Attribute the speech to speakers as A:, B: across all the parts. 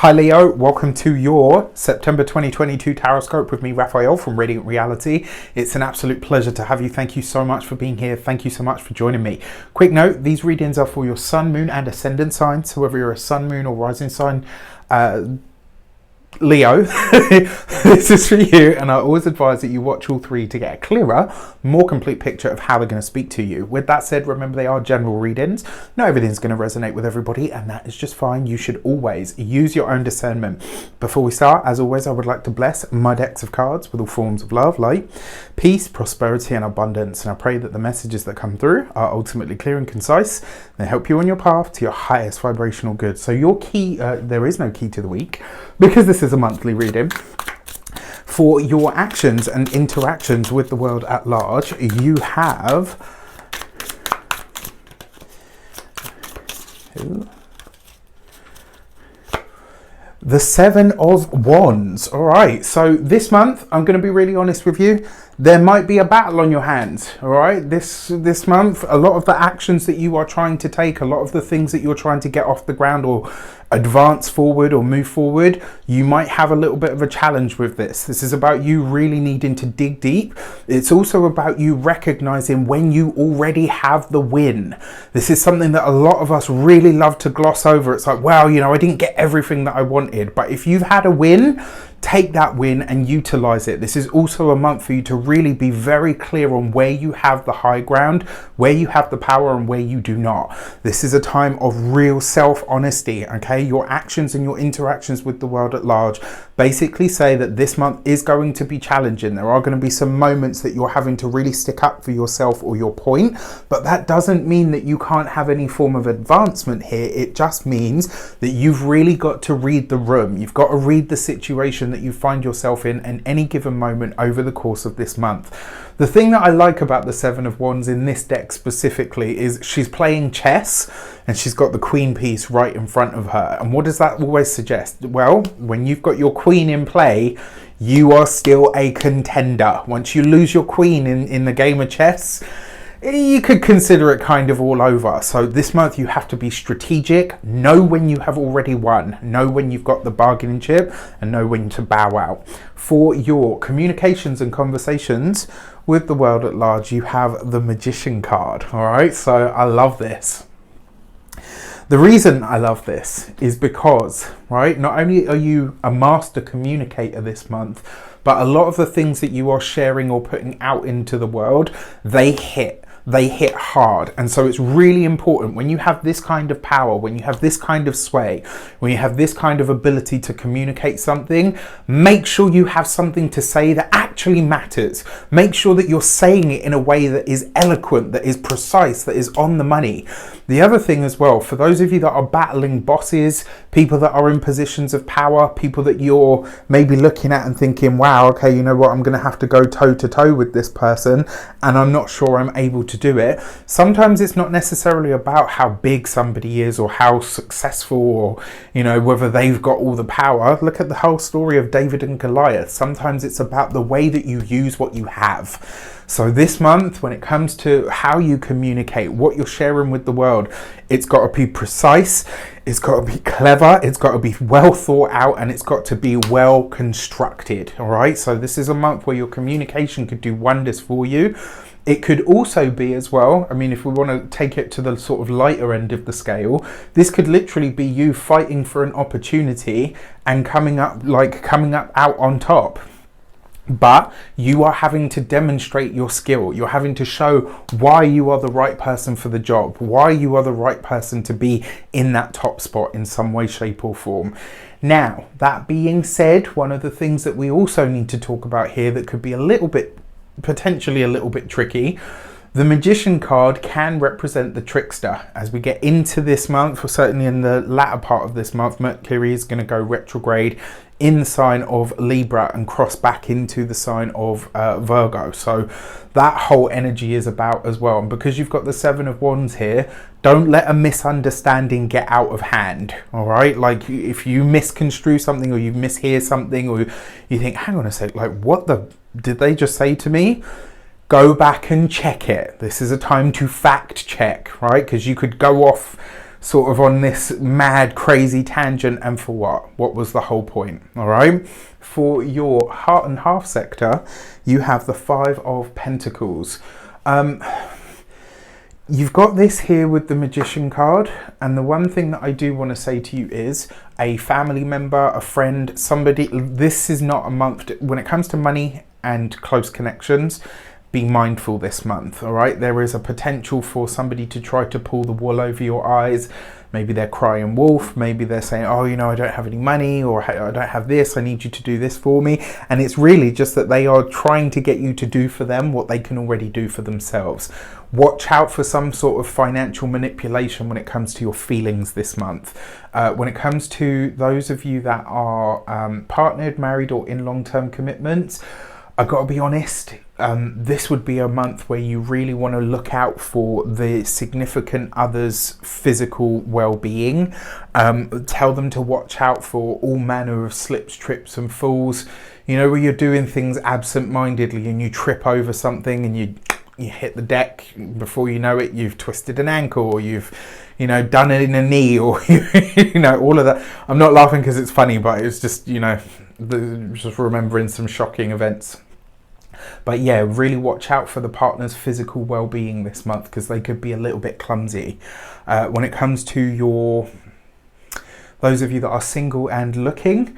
A: Hi Leo, welcome to your September 2022 Taroscope with me, Raphael from Reydiant Reality. It's an absolute pleasure to have you. Thank you so much for being here. Thank you so much for joining me. Quick note, these readings are for your sun, moon and ascendant signs. So whether you're a sun, moon or rising sign, Leo, this is for you, and I always advise that you watch all three to get a clearer, more complete picture of how they're going to speak to you. With that said, remember they are general readings. Not everything's going to resonate with everybody, and that is just fine. You should always use your own discernment. Before we start, as always, I would like to bless my decks of cards with all forms of love, light, peace, prosperity and abundance, and I pray that the messages that come through are ultimately clear and concise. They help you on your path to your highest vibrational good. So your key, there is no key to the week, because this is a monthly reading. For your actions and interactions with the world at large, you have the Seven of Wands. All right, so this month, I'm going to be really honest with you, there might be a battle on your hands. All right, this month, a lot of the actions that you are trying to take, a lot of the things that you're trying to get off the ground or advance forward or move forward, you might have a little bit of a challenge with this. This is about you really needing to dig deep. It's also about you recognizing when you already have the win. This is something that a lot of us really love to gloss over. It's like, well, you know, I didn't get everything that I wanted, but if you've had a win, take that win and utilize it. This is also a month for you to really be very clear on where you have the high ground, where you have the power and where you do not. This is a time of real self-honesty, okay? Your actions and your interactions with the world at large basically say that this month is going to be challenging. There are going to be some moments that you're having to really stick up for yourself or your point, but that doesn't mean that you can't have any form of advancement here. It just means that you've really got to read the room. You've got to read the situation that you find yourself in any given moment over the course of this month. The thing that I like about the Seven of Wands in this deck specifically is she's playing chess and she's got the queen piece right in front of her. And what does that always suggest? Well, when you've got your queen in play, you are still a contender. Once you lose your queen in the game of chess, you could consider it kind of all over. So this month you have to be strategic, know when you have already won, know when you've got the bargaining chip, and know when to bow out. For your communications and conversations with the world at large, you have the Magician card. All right, so I love this. The reason I love this is because, right, not only are you a master communicator this month, but a lot of the things that you are sharing or putting out into the world, they hit hard. And so it's really important when you have this kind of power, when you have this kind of sway, when you have this kind of ability to communicate something, make sure you have something to say that actually matters. Make sure that you're saying it in a way that is eloquent, that is precise, that is on the money. The other thing as well, for those of you that are battling bosses, people that are in positions of power, people that you're maybe looking at and thinking, wow, okay, you know what, I'm going to have to go toe to toe with this person and I'm not sure I'm able to do it. Sometimes it's not necessarily about how big somebody is or how successful or, you know, whether they've got all the power. Look at the whole story of David and Goliath. Sometimes it's about the way that you use what you have. So this month, when it comes to how you communicate, what you're sharing with the world, it's got to be precise, it's got to be clever, it's got to be well thought out, and it's got to be well constructed. All right, so this is a month where your communication could do wonders for you. It could also be as well, I mean, if we want to take it to the sort of lighter end of the scale, this could literally be you fighting for an opportunity and coming up out on top. But you are having to demonstrate your skill. You're having to show why you are the right person for the job, why you are the right person to be in that top spot in some way, shape or form. Now, that being said, one of the things that we also need to talk about here that could be potentially a little bit tricky, the Magician card can represent the trickster. As we get into this month, or certainly in the latter part of this month, Mercury is going to go retrograde in the sign of Libra and cross back into the sign of Virgo. So that whole energy is about as well. And because you've got the Seven of Wands here, don't let a misunderstanding get out of hand. All right, like if you misconstrue something or you mishear something or you think, hang on a sec, like what did they just say to me? Go back and check it. This is a time to fact check, right? Because you could go off sort of on this mad, crazy tangent, and for what? What was the whole point? All right. For your heart and half sector, you have the Five of Pentacles. You've got this here with the Magician card, and the one thing that I do want to say to you is a family member, a friend, somebody, this is not a month, when it comes to money and close connections, be mindful this month, all right? There is a potential for somebody to try to pull the wool over your eyes. Maybe they're crying wolf, maybe they're saying, oh, you know, I don't have any money, or I don't have this, I need you to do this for me. And it's really just that they are trying to get you to do for them what they can already do for themselves. Watch out for some sort of financial manipulation when it comes to your feelings this month. When it comes to those of you that are partnered, married, or in long-term commitments, I've got to be honest, this would be a month where you really want to look out for the significant other's physical well-being. Tell them to watch out for all manner of slips, trips and falls. You know, where you're doing things absent-mindedly and you trip over something and you hit the deck, before you know it, you've twisted an ankle, or you've, you know, done it in a knee, or, you know, all of that. I'm not laughing because it's funny, but it's just, you know, just remembering some shocking events. But yeah, really watch out for the partner's physical well-being this month, because they could be a little bit clumsy. When it comes to those of you that are single and looking,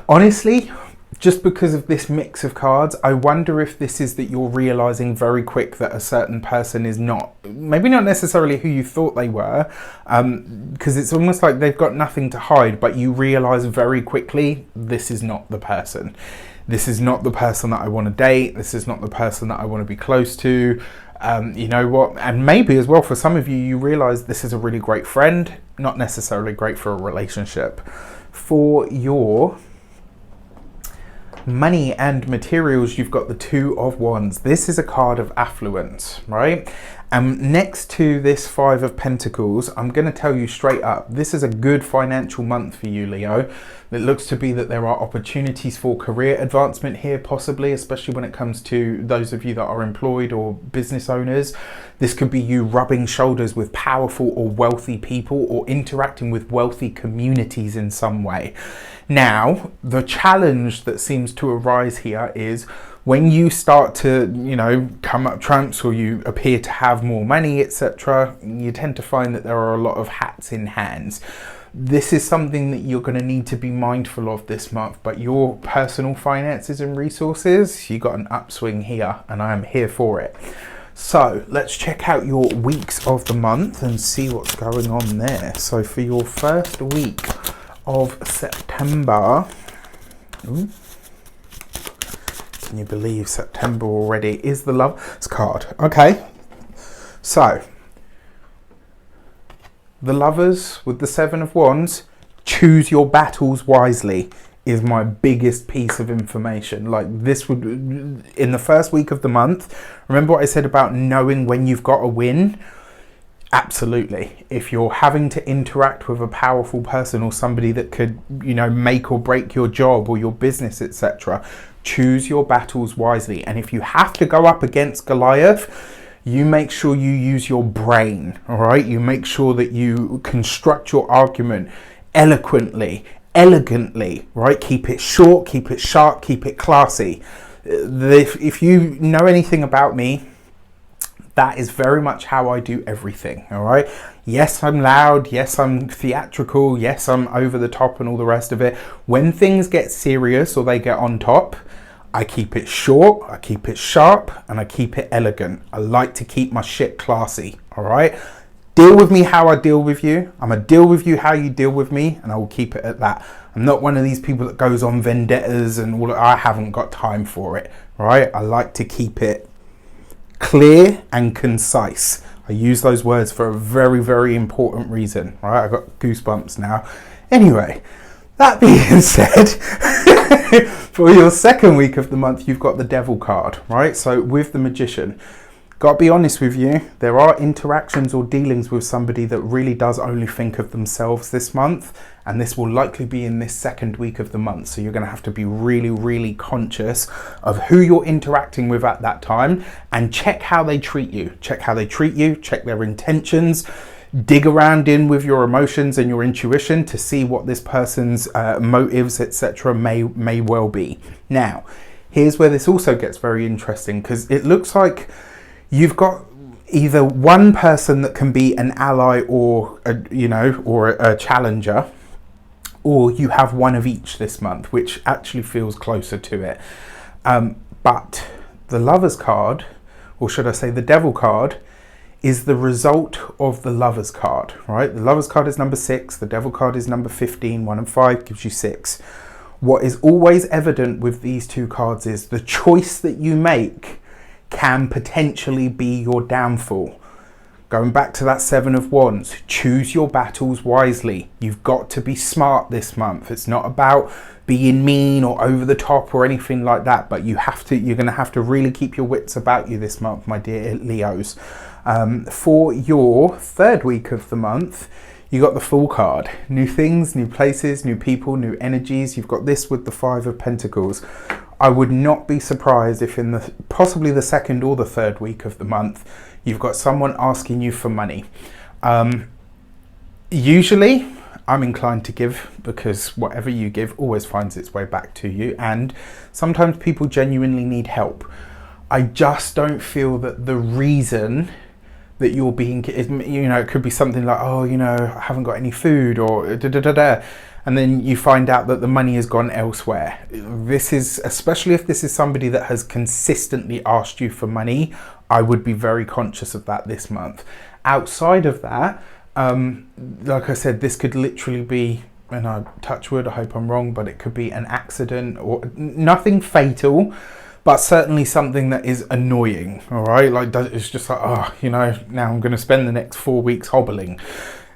A: honestly, just because of this mix of cards, I wonder if this is that you're realizing very quick that a certain person is not, maybe not necessarily who you thought they were, because it's almost like they've got nothing to hide, but you realize very quickly, this is not the person. This is not the person that I want to date. This is not the person that I want to be close to. You know what? And maybe as well, for some of you, you realize this is a really great friend, not necessarily great for a relationship. For your money and materials, you've got the Two of Wands. This is a card of affluence, right? Next to this Five of Pentacles, I'm going to tell you straight up, this is a good financial month for you, Leo. It looks to be that there are opportunities for career advancement here, possibly, especially when it comes to those of you that are employed or business owners. This could be you rubbing shoulders with powerful or wealthy people, or interacting with wealthy communities in some way. Now, the challenge that seems to arise here is when you start to, you know, come up trumps, or you appear to have more money, etc., you tend to find that there are a lot of hats in hands. This is something that you're going to need to be mindful of this month, but your personal finances and resources, you got an upswing here, and I am here for it. So let's check out your weeks of the month and see what's going on there. So for your first week of September, can you believe September already, is the Lovers card. Okay, so the Lovers with the Seven of Wands, choose your battles wisely, is my biggest piece of information. Like, this would, in the first week of the month, remember what I said about knowing when you've got a win? Absolutely. If you're having to interact with a powerful person, or somebody that could, you know, make or break your job or your business, etc., choose your battles wisely. And if you have to go up against Goliath, you make sure you use your brain, all right? You make sure that you construct your argument eloquently, elegantly, right? Keep it short, keep it sharp, keep it classy. If you know anything about me, that is very much how I do everything, all right? Yes, I'm loud. Yes, I'm theatrical. Yes, I'm over the top and all the rest of it. When things get serious or they get on top, I keep it short, I keep it sharp, and I keep it elegant. I like to keep my shit classy, all right? Deal with me how I deal with you. I'm going to deal with you how you deal with me, and I will keep it at that. I'm not one of these people that goes on vendettas and all. I haven't got time for it, all right? I like to keep it clear and concise. I use those words for a very, very important reason, all right? I got goosebumps now. Anyway, that being said, for your second week of the month, you've got the Devil card, right? So with the Magician, got to be honest with you, there are interactions or dealings with somebody that really does only think of themselves this month, and this will likely be in this second week of the month. So you're going to have to be really, really conscious of who you're interacting with at that time, and check how they treat you. Check how they treat you, check their intentions. dig around in with your emotions and your intuition to see what this person's motives, etc. may well be. Now, here's where this also gets very interesting, because it looks like you've got either one person that can be an ally or a challenger, or you have one of each this month, which actually feels closer to it. But the Lovers card, or should I say the Devil card, is the result of the Lovers card, right? The Lovers card is number 6, the Devil card is number 15, 1 and 5 gives you 6. What is always evident with these two cards is the choice that you make can potentially be your downfall. Going back to that 7 of Wands, choose your battles wisely. You've got to be smart this month. It's not about being mean or over the top or anything like that, but you're going to have to really keep your wits about you this month, my dear Leos. For your third week of the month, you got the Fool card. New things, new places, new people, new energies. You've got this with the 5 of Pentacles. I would not be surprised if in possibly the second or the third week of the month, you've got someone asking you for money. Usually, I'm inclined to give, because whatever you give always finds its way back to you. And sometimes people genuinely need help. I just don't feel that the reason that you're being, it could be something like, oh, I haven't got any food, or da-da-da-da. And then you find out that the money has gone elsewhere. This is, especially if this is somebody that has consistently asked you for money, I would be very conscious of that this month. Outside of that, like I said, this could literally be, and I touch wood, I hope I'm wrong, but it could be an accident or nothing fatal, but certainly something that is annoying, all right? Like, it's just like, now I'm going to spend the next 4 weeks hobbling.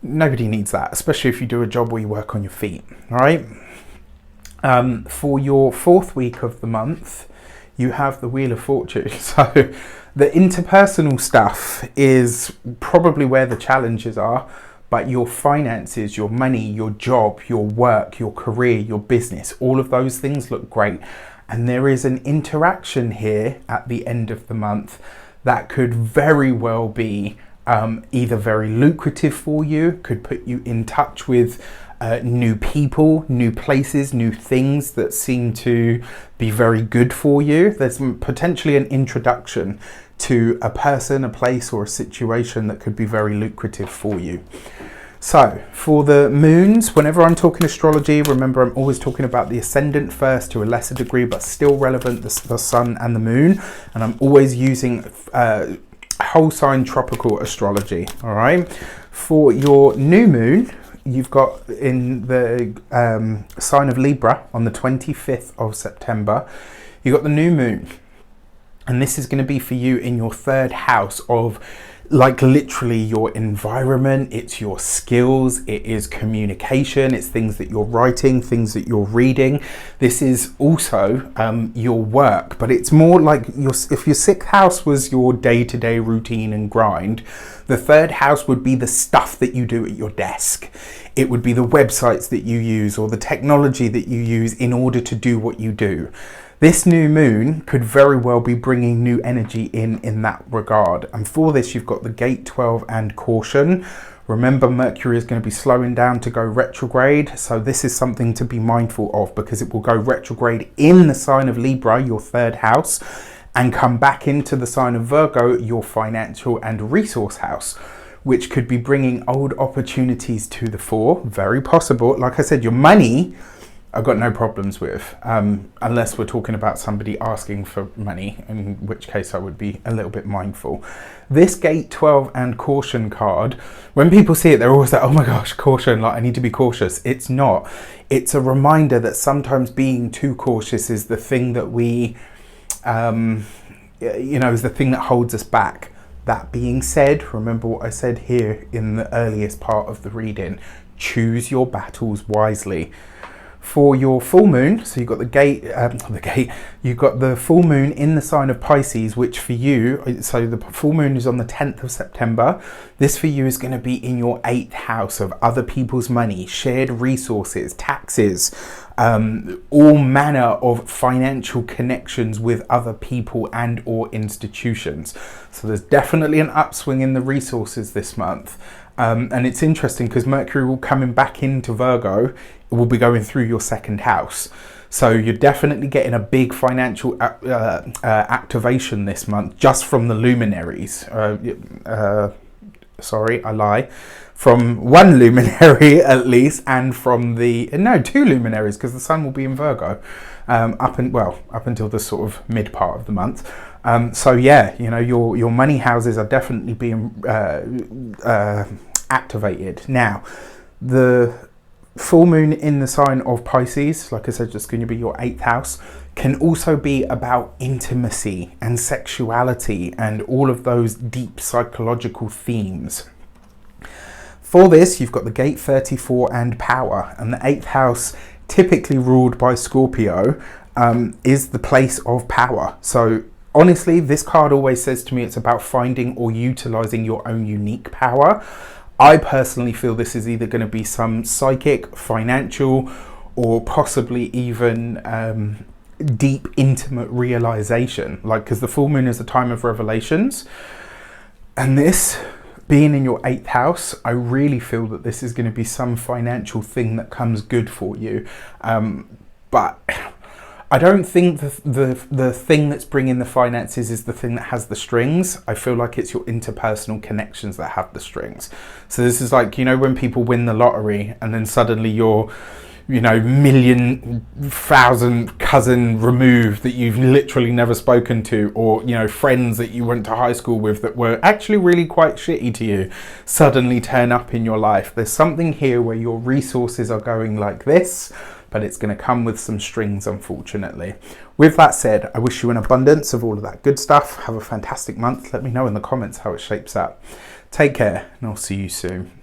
A: Nobody needs that, especially if you do a job where you work on your feet, all right? For your fourth week of the month, you have the Wheel of Fortune. So the interpersonal stuff is probably where the challenges are, but your finances, your money, your job, your work, your career, your business, all of those things look great. And there is an interaction here at the end of the month that could very well be either very lucrative for you, could put you in touch with new people, new places, new things that seem to be very good for you. There's potentially an introduction to a person, a place, or a situation that could be very lucrative for you. So for the moons, whenever I'm talking astrology, remember I'm always talking about the ascendant first, to a lesser degree, but still relevant, the sun and the moon. And I'm always using whole sign tropical astrology. All right. For your new moon, you've got in the sign of Libra on the 25th of September, you've got the new moon. And this is going to be for you in your third house of, like, literally your environment. It's your skills, it is communication, it's things that you're writing, things that you're reading. This is also your work, but it's more like if your sixth house was your day-to-day routine and grind, the third house would be the stuff that you do at your desk. It would be the websites that you use or the technology that you use in order to do what you do. This new moon could very well be bringing new energy in that regard. And for this, you've got the Gate 12 and Caution. Remember, Mercury is going to be slowing down to go retrograde. So this is something to be mindful of, because it will go retrograde in the sign of Libra, your third house, and come back into the sign of Virgo, your financial and resource house, which could be bringing old opportunities to the fore. Very possible. Like I said, your money, I've got no problems with, unless we're talking about somebody asking for money, in which case I would be a little bit mindful. This Gate 12 and Caution card, when people see it, they're always like, oh my gosh, caution, like I need to be cautious. It's not. It's a reminder that sometimes being too cautious is the thing that we, is the thing that holds us back. That being said, remember what I said here in the earliest part of the reading. Choose your battles wisely. For your full moon, so you've got you've got the full moon in the sign of Pisces, which for you, so the full moon is on the 10th of September. This for you is going to be in your 8th house of other people's money, shared resources, taxes, all manner of financial connections with other people and or institutions. So there's definitely an upswing in the resources this month. And it's interesting because Mercury will coming back into Virgo, it will be going through your second house. So you're definitely getting a big financial activation this month just from the luminaries. Sorry, I lie. From one luminary at least, and from two luminaries, because the sun will be in Virgo up until the sort of mid part of the month. So yeah, you know, your money houses are definitely being activated. Now, the full moon in the sign of Pisces, like I said, just going to be your 8th house, can also be about intimacy and sexuality and all of those deep psychological themes. For this, you've got the gate 34 and power, and the 8th house, typically ruled by Scorpio, is the place of power. So honestly, this card always says to me it's about finding or utilizing your own unique power. I personally feel this is either going to be some psychic, financial, or possibly even deep, intimate realization. Like, because the full moon is a time of revelations, and this being in your 8th house, I really feel that this is going to be some financial thing that comes good for you. But I don't think the thing that's bringing the finances is the thing that has the strings. I feel like it's your interpersonal connections that have the strings. So this is like, you know, when people win the lottery and then suddenly you're, you know, thousand cousin removed that you've literally never spoken to, or, you know, friends that you went to high school with that were actually really quite shitty to you suddenly turn up in your life. There's something here where your resources are going like this, but it's going to come with some strings, unfortunately. With that said, I wish you an abundance of all of that good stuff. Have a fantastic month. Let me know in the comments how it shapes up. Take care, and I'll see you soon.